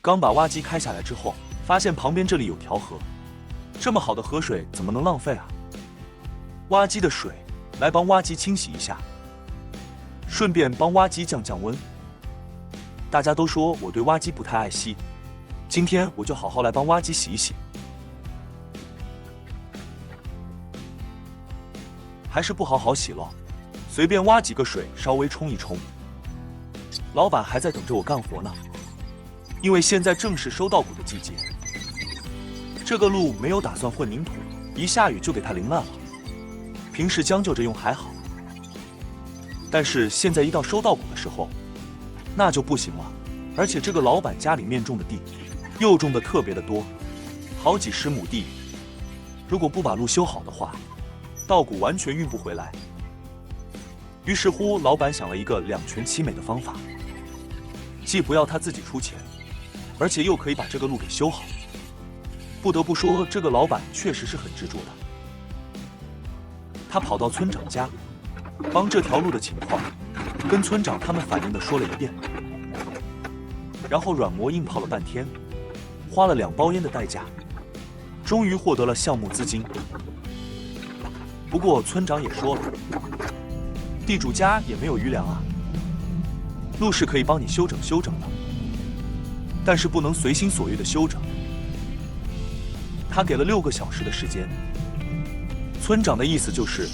刚把挖机开下来之后，发现旁边这里有条河，这么好的河水怎么能浪费啊？挖机的水来帮挖机清洗一下，顺便帮挖机降降温。大家都说我对挖机不太爱惜，今天我就好好来帮挖机洗一洗。还是不好好洗了，随便挖几个水稍微冲一冲。老板还在等着我干活呢，因为现在正是收稻谷的季节。这个路没有打算混凝土，一下雨就给它淋烂了。平时将就着用还好，但是现在一到收稻谷的时候，那就不行了。而且这个老板家里面种的地，又种的特别的多，好几十亩地。如果不把路修好的话，稻谷完全运不回来。于是乎，老板想了一个两全其美的方法，既不要他自己出钱，而且又可以把这个路给修好。不得不说，这个老板确实是很执着的。他跑到村长家，帮这条路的情况跟村长他们反映的说了一遍，然后软磨硬泡了半天，花了2包烟的代价，终于获得了项目资金。不过村长也说了，地主家也没有余粮啊，路是可以帮你修整修整的，但是不能随心所欲的修整。他给了6个小时的时间。村长的意思就是，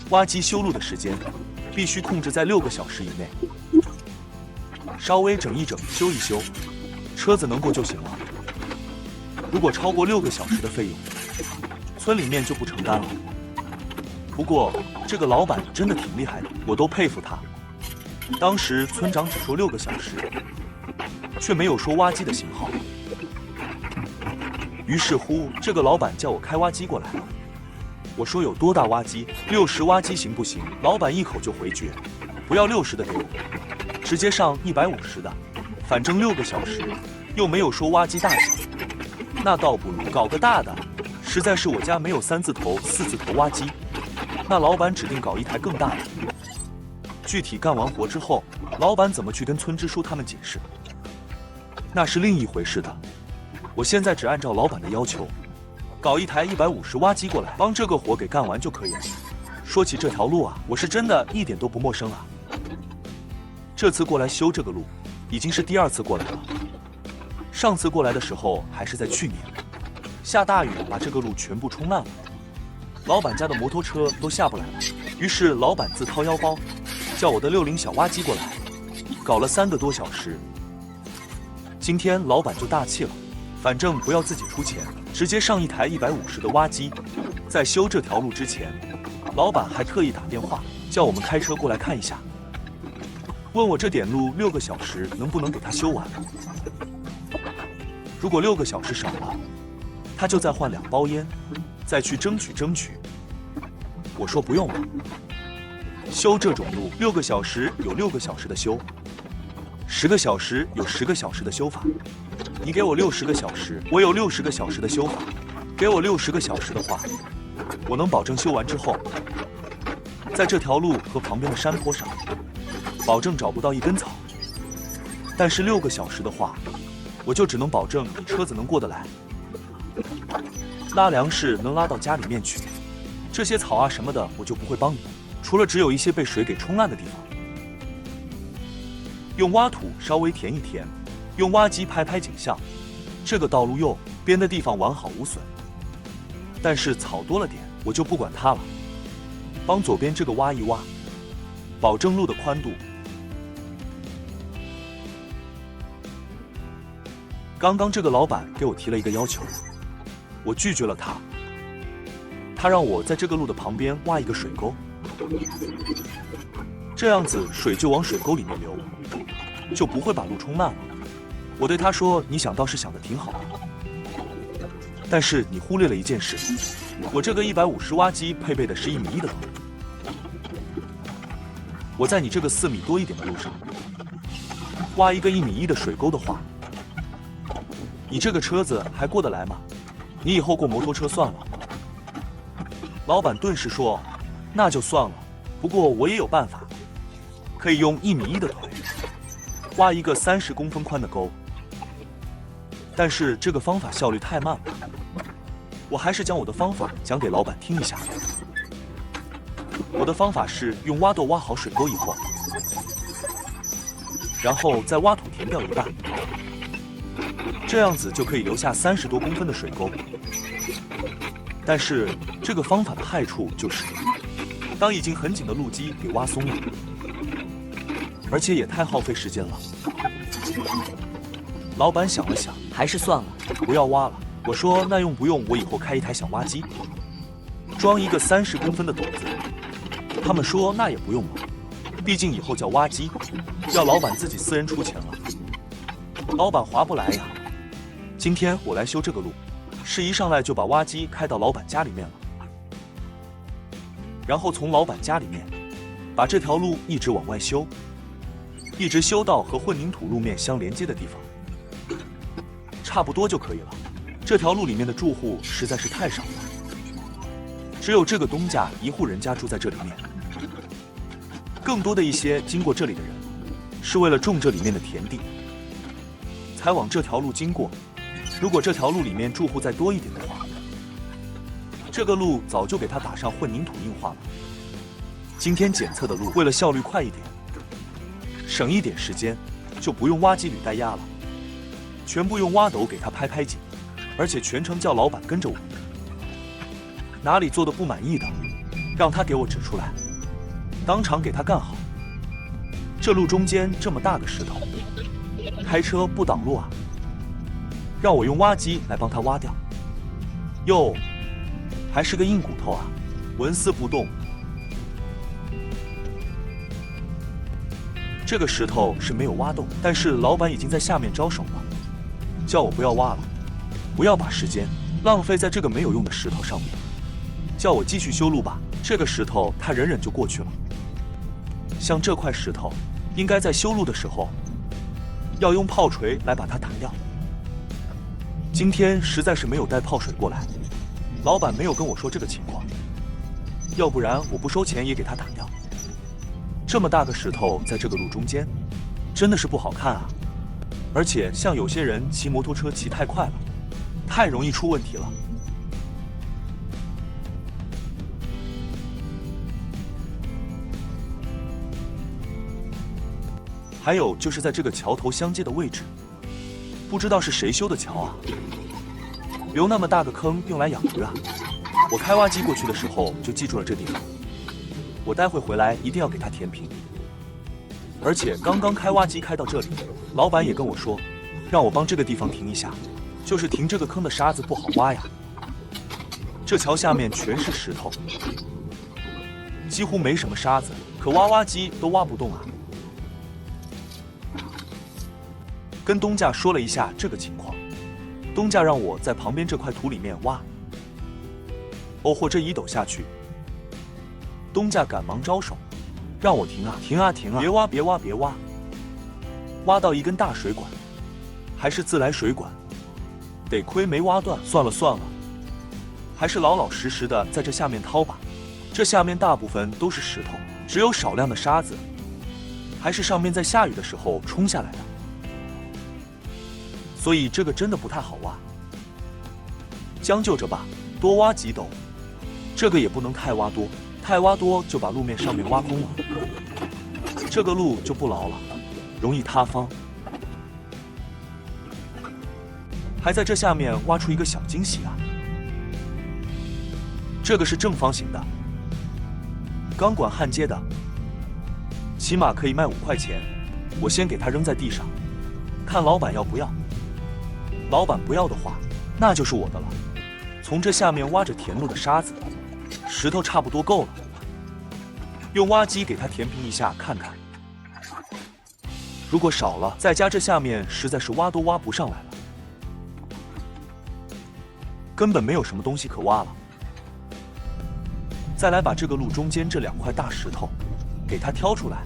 挖机修路的时间必须控制在6个小时以内，稍微整一整、修一修，车子能过就行了。如果超过6个小时的费用，村里面就不承担了。不过这个老板真的挺厉害的，我都佩服他。当时村长只说6个小时，却没有说挖机的型号。于是乎，这个老板叫我开挖机过来了。我说有多大挖机？60挖机行不行？老板一口就回绝，不要60的给我，直接上150的，反正6个小时，又没有说挖机大小，那倒不如搞个大的。实在是我家没有3字头、4字头挖机，那老板指定搞一台更大的。具体干完活之后，老板怎么去跟村支书他们解释，那是另一回事的。我现在只按照老板的要求，搞一台150挖机过来，帮这个活给干完就可以了。说起这条路啊，我是真的一点都不陌生啊。这次过来修这个路，已经是第2次过来了。上次过来的时候还是在去年，下大雨把这个路全部冲烂了，老板家的摩托车都下不来了。于是老板自掏腰包，叫我的60小挖机过来，搞了3个多小时。今天老板就大气了，反正不要自己出钱，直接上一台150的挖机。在修这条路之前，老板还特意打电话叫我们开车过来看一下，问我这点路6个小时能不能给他修完。如果6个小时少了，他就再换2包烟，再去争取争取。我说不用了，修这种路6个小时有6个小时的修，10个小时有10个小时的修法。你给我60个小时，我有60个小时的修法。给我60个小时的话，我能保证修完之后，在这条路和旁边的山坡上，保证找不到一根草。但是6个小时的话，我就只能保证你车子能过得来，拉粮食能拉到家里面去。这些草啊什么的我就不会帮你，除了只有一些被水给冲烂的地方，用挖土稍微填一填，用挖机拍拍景象，这个道路右边的地方完好无损。但是草多了点，我就不管它了，帮左边这个挖一挖，保证路的宽度。刚刚这个老板给我提了一个要求，我拒绝了他。他让我在这个路的旁边挖一个水沟，这样子水就往水沟里面流，就不会把路冲烂了。我对他说：“你想倒是想的挺好的，但是你忽略了一件事，我这个150挖机配备的是1.1米的沟，我在你这个4米多一点的路上挖一个1.1米的水沟的话，你这个车子还过得来吗？你以后过摩托车算了。”老板顿时说：“那就算了，不过我也有办法，可以用1.1米的腿挖一个30公分宽的沟，但是这个方法效率太慢了，我还是将我的方法讲给老板听一下。我的方法是用挖豆挖好水沟以后，然后再挖土填掉一半，这样子就可以留下30多公分的水沟。但是这个方法的害处就是，当已经很紧的路基给挖松了，而且也太耗费时间了。老板想了想，还是算了，不要挖了。我说那用不用我以后开一台小挖机，装一个30公分的斗子。他们说那也不用了，毕竟以后叫挖机，要老板自己私人出钱了。老板划不来呀。今天我来修这个路，是一上来就把挖机开到老板家里面了，然后从老板家里面把这条路一直往外修，一直修到和混凝土路面相连接的地方，差不多就可以了。这条路里面的住户实在是太少了，只有这个东家一户人家住在这里面，更多的一些经过这里的人是为了种这里面的田地才往这条路经过。如果这条路里面住户再多一点的话，这个路早就给他打上混凝土硬化了。今天检测的路，为了效率快一点，省一点时间，就不用挖机履带压了，全部用挖斗给他拍拍紧，而且全程叫老板跟着我，哪里做的不满意的，让他给我指出来，当场给他干好。这路中间这么大个石头，开车不挡路啊，让我用挖机来帮他挖掉。哟，还是个硬骨头啊，纹丝不动。这个石头是没有挖洞，但是老板已经在下面招手了，叫我不要挖了，不要把时间浪费在这个没有用的石头上面，叫我继续修路吧。这个石头他忍忍就过去了。像这块石头，应该在修路的时候要用炮锤来把它打掉。今天实在是没有带炮水过来，老板没有跟我说这个情况，要不然我不收钱也给他打掉。这么大个石头在这个路中间，真的是不好看啊！而且像有些人骑摩托车骑太快了，太容易出问题了。还有就是在这个桥头相接的位置，不知道是谁修的桥啊，留那么大个坑用来养鱼啊！我开挖机过去的时候就记住了这地方，我待会回来一定要给它填平。而且刚刚开挖机开到这里，老板也跟我说，让我帮这个地方停一下，就是停这个坑的沙子不好挖呀。这桥下面全是石头，几乎没什么沙子，可挖机都挖不动啊。跟东家说了一下这个情况，东家让我在旁边这块土里面挖。哦豁，这一抖下去，东家赶忙招手，让我停啊停啊停啊，别挖别挖别挖，挖到一根大水管，还是自来水管，得亏没挖断。算了算了，还是老老实实的在这下面掏吧。这下面大部分都是石头，只有少量的沙子，还是上面在下雨的时候冲下来的，所以这个真的不太好挖。将就着吧，多挖几斗，这个也不能太挖多，太挖多就把路面上面挖空了，这个路就不牢了，容易塌方。还在这下面挖出一个小惊喜啊！这个是正方形的，钢管焊接的，起码可以卖5块钱。我先给它扔在地上，看老板要不要。老板不要的话，那就是我的了。从这下面挖着填路的沙子，石头差不多够了，用挖机给它填平一下看看。如果少了，再加这下面实在是挖都挖不上来了，根本没有什么东西可挖了。再来把这个路中间这2块大石头给它挑出来，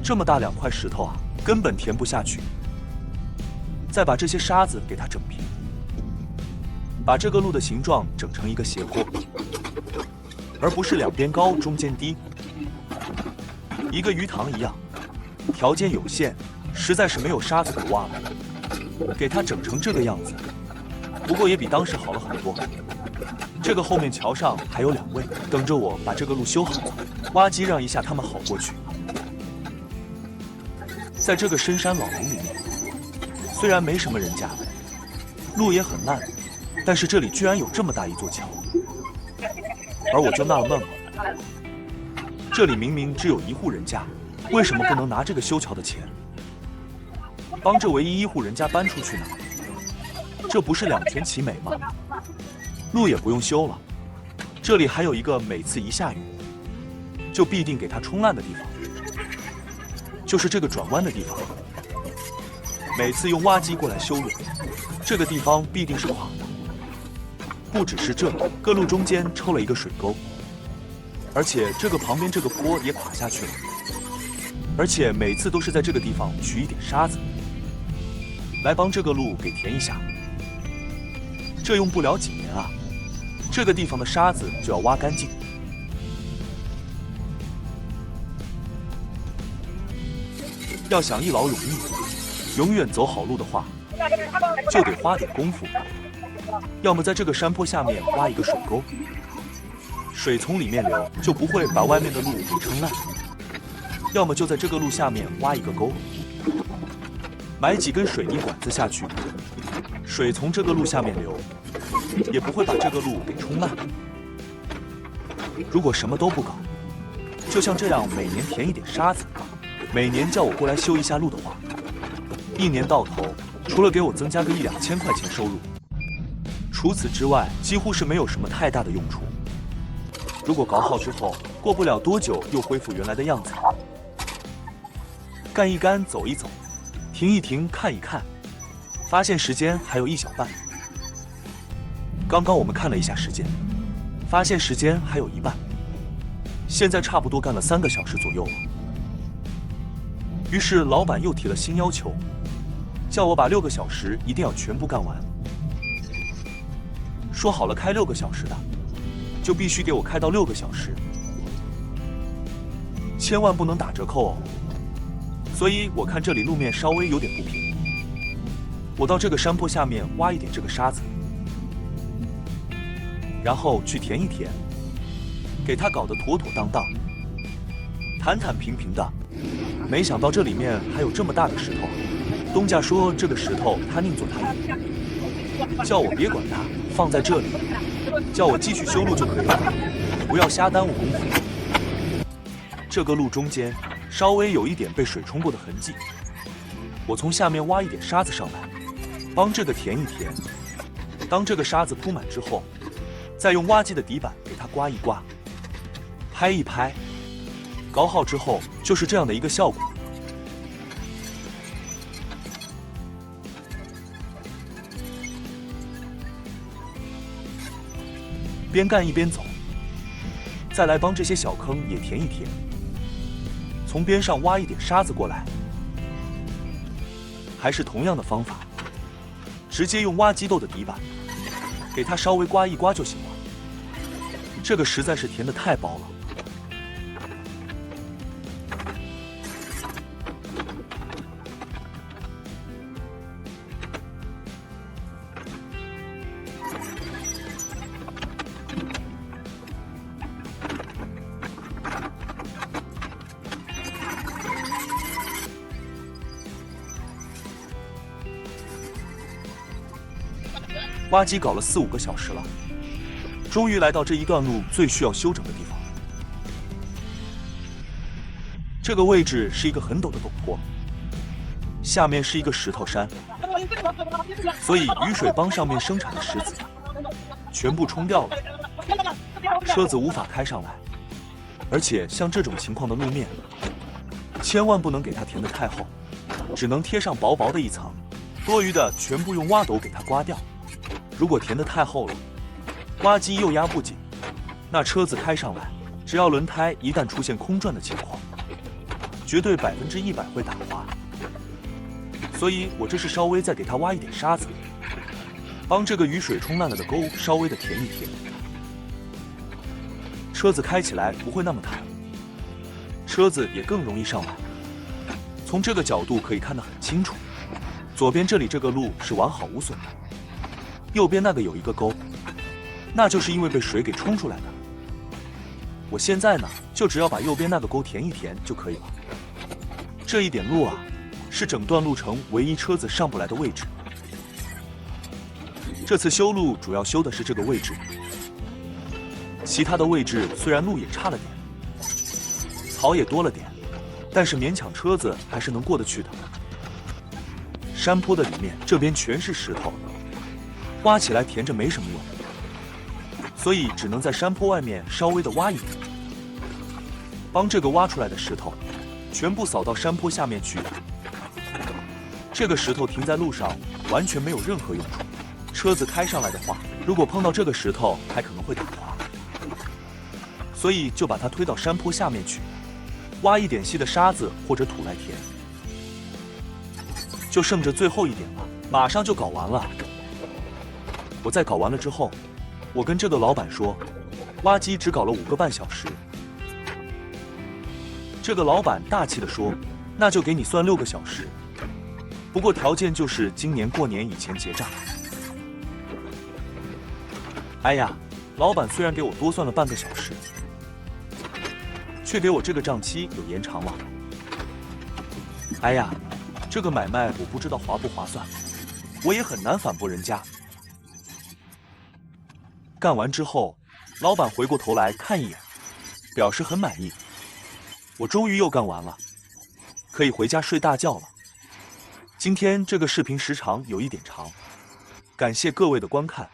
这么大2块石头啊，根本填不下去。再把这些沙子给它整平，把这个路的形状整成一个斜坡，而不是两边高中间低，一个鱼塘一样。条件有限，实在是没有沙子可挖了。给它整成这个样子。不过也比当时好了很多。这个后面桥上还有2位等着我把这个路修好，挖机让一下他们好过去。在这个深山老林里面，虽然没什么人家，路也很烂，但是这里居然有这么大一座桥，而我就纳了闷了，这里明明只有1户人家，为什么不能拿这个修桥的钱帮这唯一1户人家搬出去呢？这不是两全其美吗？路也不用修了，这里还有一个每次一下雨就必定给它冲烂的地方，就是这个转弯的地方。每次用挖机过来修路，这个地方必定是垮的。不只是这，各路中间抽了一个水沟，而且这个旁边这个坡也垮下去了，而且每次都是在这个地方取一点沙子来帮这个路给填一下。这用不了几年啊，这个地方的沙子就要挖干净。要想一劳永逸，永远走好路的话，就得花点功夫。要么在这个山坡下面挖一个水沟，水从里面流，就不会把外面的路给撑烂；要么就在这个路下面挖一个沟，埋几根水泥管子下去，水从这个路下面流，也不会把这个路给冲烂。如果什么都不搞，就像这样每年填一点沙子，每年叫我过来修一下路的话，1年到头除了给我增加个1、2千块钱收入，除此之外几乎是没有什么太大的用处。如果搞好之后，过不了多久又恢复原来的样子，干一干走一走，停一停看一看，发现时间还有1小半。刚刚我们看了一下时间，发现时间还有1半，现在差不多干了3个小时左右了。于是老板又提了新要求，叫我把6个小时一定要全部干完。说好了开6个小时的，就必须给我开到6个小时，千万不能打折扣哦。所以我看这里路面稍微有点不平，我到这个山坡下面挖一点这个沙子，然后去填一填，给它搞得妥妥当当、坦坦平平的。没想到这里面还有这么大的石头，东家说这个石头他宁做他用，叫我别管它，放在这里，叫我继续修路就可以了，不要瞎耽误功夫。这个路中间稍微有一点被水冲过的痕迹，我从下面挖一点沙子上来，帮这个填一填。当这个沙子铺满之后，再用挖机的底板给它刮一刮，拍一拍，搞好之后就是这样的一个效果。边干一边走，再来帮这些小坑也填一填，从边上挖一点沙子过来，还是同样的方法，直接用挖机豆的底板给它稍微刮一刮就行了。这个实在是填得太薄了。挖机搞了4、5个小时了，终于来到这一段路最需要修整的地方。这个位置是一个很陡的陡坡，下面是一个石头山，所以雨水帮上面生产的石子全部冲掉了，车子无法开上来。而且像这种情况的路面，千万不能给它填得太厚，只能贴上薄薄的一层，多余的全部用挖斗给它刮掉。如果填得太厚了，挖机又压不紧，那车子开上来，只要轮胎一旦出现空转的情况，绝对100%会打滑。所以我这是稍微再给它挖一点沙子，帮这个雨水冲烂了的沟稍微的填一填，车子开起来不会那么弹，车子也更容易上来。从这个角度可以看得很清楚，左边这里这个路是完好无损的，右边那个有一个沟，那就是因为被水给冲出来的。我现在呢，就只要把右边那个沟填一填就可以了。这一点路啊，是整段路程唯一车子上不来的位置。这次修路主要修的是这个位置，其他的位置虽然路也差了点，草也多了点，但是勉强车子还是能过得去的。山坡的里面这边全是石头，挖起来填着没什么用，所以只能在山坡外面稍微的挖一点，帮这个挖出来的石头全部扫到山坡下面去。这个石头停在路上完全没有任何用处，车子开上来的话，如果碰到这个石头还可能会打滑，所以就把它推到山坡下面去，挖一点细的沙子或者土来填。就剩着最后一点了，马上就搞完了。我在搞完了之后，我跟这个老板说，挖机只搞了5个半小时。这个老板大气地说，那就给你算6个小时，不过条件就是今年过年以前结账。哎呀，老板虽然给我多算了半个小时，却给我这个账期有延长了。哎呀，这个买卖我不知道划不划算，我也很难反驳人家。干完之后，老板回过头来看一眼，表示很满意。我终于又干完了，可以回家睡大觉了。今天这个视频时长有一点长，感谢各位的观看。